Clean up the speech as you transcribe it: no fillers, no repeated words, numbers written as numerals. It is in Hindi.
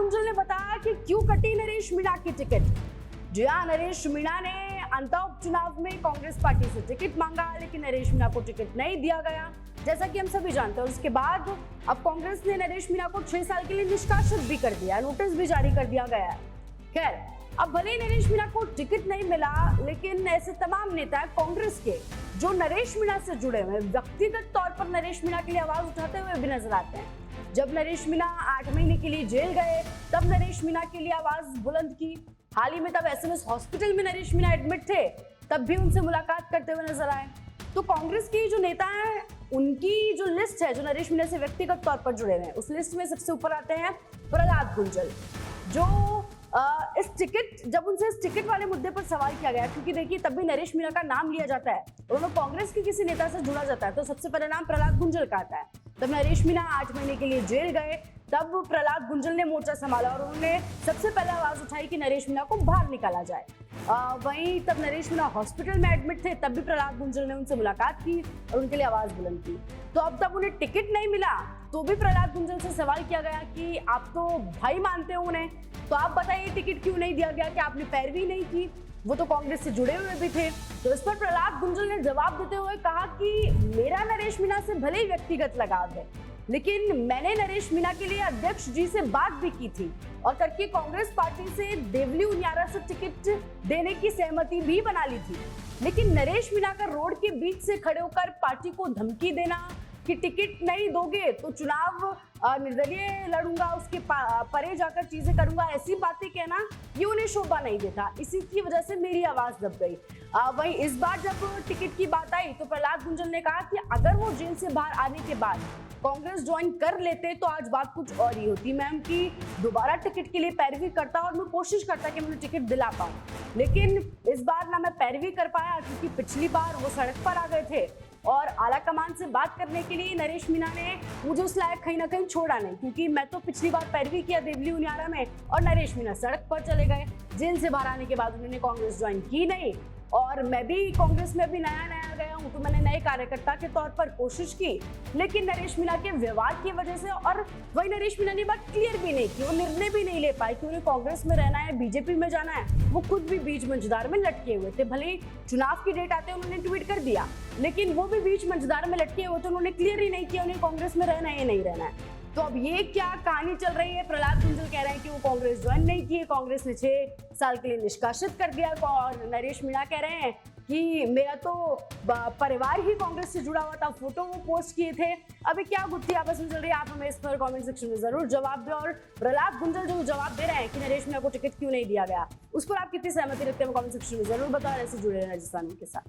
गुंजल ने बताया कि क्यों कटी नरेश मीणा की टिकट। जी हाँ, नरेश मीणा ने अंतर उपचुनाव में कांग्रेस पार्टी से टिकट मांगा, लेकिन नरेश मीणा को टिकट नहीं दिया गया, जैसा कि हम सभी जानते हैं। उसके बाद अब कांग्रेस ने नरेश मीणा को 6 साल के लिए निष्कासित भी कर दिया, नोटिस भी जारी कर दिया गया है। खैर, अब भले ही नरेश मीणा को टिकट नहीं मिला, लेकिन ऐसे तमाम नेता कांग्रेस के जो नरेश मीणा से जुड़े हुए व्यक्तिगत तौर पर नरेश मीणा के लिए आवाज उठाते हुए भी नजर आते हैं। जब नरेश मीणा 8 महीने के लिए जेल गए, तब नरेश मीणा के लिए आवाज बुलंद की। हाल ही में तब एसएमएस हॉस्पिटल में नरेश मीणा एडमिट थे, तब भी उनसे मुलाकात करते हुए नजर आए। तो कांग्रेस की जो नेता हैं, उनकी जो लिस्ट है जो नरेश मीणा से व्यक्तिगत तौर पर जुड़े हुए हैं, उस लिस्ट में सबसे ऊपर आते हैं प्रहलाद गुंजल, जो इस टिकट, जब उनसे इस टिकट वाले मुद्दे पर सवाल किया गया, क्योंकि देखिए तब भी नरेश मीणा का नाम लिया जाता है और उन्हें कांग्रेस के किसी नेता से जुड़ा जाता है, तो सबसे पहले नाम प्रहलाद गुंजल का आता है। तब नरेश मीणा 8 महीने के लिए जेल गए, तब प्रहलाद गुंजल ने मोर्चा संभाला और उन्होंने सबसे पहले आवाज उठाई कि नरेश मीणा को बाहर निकाला जाए। वहीं तब नरेश मीणा हॉस्पिटल में एडमिट थे, तब भी प्रहलाद गुंजल ने उनसे मुलाकात की और उनके लिए आवाज बुलंद की। तो अब तब उन्हें टिकट नहीं मिला, तो भी प्रहलाद गुंजल से सवाल किया गया कि आप तो भाई मानते हो उन्हें, तो आप बताइए टिकट क्यों नहीं दिया गया, कि आपने पैरवी नहीं की, वो तो कांग्रेस से जुड़े हुए भी थे। तो इस पर प्रहलाद गुंजल ने जवाब देते हुए कहा कि मेरा नरेश मीणा से भले ही व्यक्तिगत लगाव है, लेकिन मैंने नरेश मीणा के लिए अध्यक्ष जी से बात भी की थी और करके कांग्रेस पार्टी से देवली उनियारा से टिकट देने की सहमति भी बना ली थी। लेकिन नरेश मीणा का रोड के बीच से खड़े होकर पार्टी को धमकी देना कि टिकट नहीं दोगे तो चुनाव निर्दलीय लड़ूंगा, उसके परे जाकर चीजें करूंगा, ऐसी बातें कहना ये उन्हें शोभा नहीं देता। इसी की वजह से मेरी आवाज दब गई। वहीं इस बार जब टिकट की बात आई तो प्रहलाद गुंजल ने कहा कि अगर वो जेल से बाहर आने के बाद कांग्रेस ज्वाइन कर लेते तो आज बात कुछ और ही होती। मैम की दोबारा टिकट के लिए पैरवी करता और मैं कोशिश करता कि मैं टिकट दिला पाऊं, लेकिन इस बार ना मैं पैरवी कर पाया, क्योंकि पिछली बार वो सड़क पर आ गए थे और आला कमान से बात करने के लिए नरेश मीणा ने मुझे उस लायक कहीं ना कहीं छोड़ा नहीं, क्योंकि मैं तो पिछली बार पैरवी किया देवली उनियारा में और नरेश मीणा सड़क पर चले गए। जेल से बाहर आने के बाद उन्होंने कांग्रेस ज्वाइन की नहीं और मैं भी कांग्रेस में अभी नया गया हूं, तो मैंने नए कार्यकर्ता के तौर पर कोशिश की, लेकिन नरेश मीणा के व्यवहार की वजह से, और वही नरेश मीणा ने बात क्लियर भी नहीं की, वो निर्णय भी नहीं ले पाए कि उन्हें कांग्रेस में रहना है, बीजेपी में जाना है। वो खुद भी बीच मंझदार में लटके हुए थे। भले ही चुनाव की डेट आते उन्होंने ट्वीट कर दिया, लेकिन वो भी बीच मंझदार में लटके हुए थे, उन्होंने क्लियर ही नहीं किया उन्हें कांग्रेस में रहना है या नहीं रहना है। तो अब ये क्या कहानी चल रही है? प्रहलाद गुंजल कह रहे हैं कि वो कांग्रेस ज्वाइन नहीं किए, कांग्रेस ने 6 साल के लिए निष्कासित कर दिया, और नरेश मीणा कह रहे हैं कि मेरा तो परिवार ही कांग्रेस से जुड़ा हुआ था, फोटो वो पोस्ट किए थे। अभी क्या गुत्थी आपस में चल रही है, आप हमें इस पर कमेंट सेक्शन में जरूर जवाब दें। और प्रहलाद गुंजल जो जवाब दे रहे हैं कि नरेश मीणा को टिकट क्यों नहीं दिया गया, उस पर आप कितनी सहमति रखते हैं कमेंट सेक्शन में जरूर बताओ। ऐसे जुड़े रहें राजस्थान के साथ।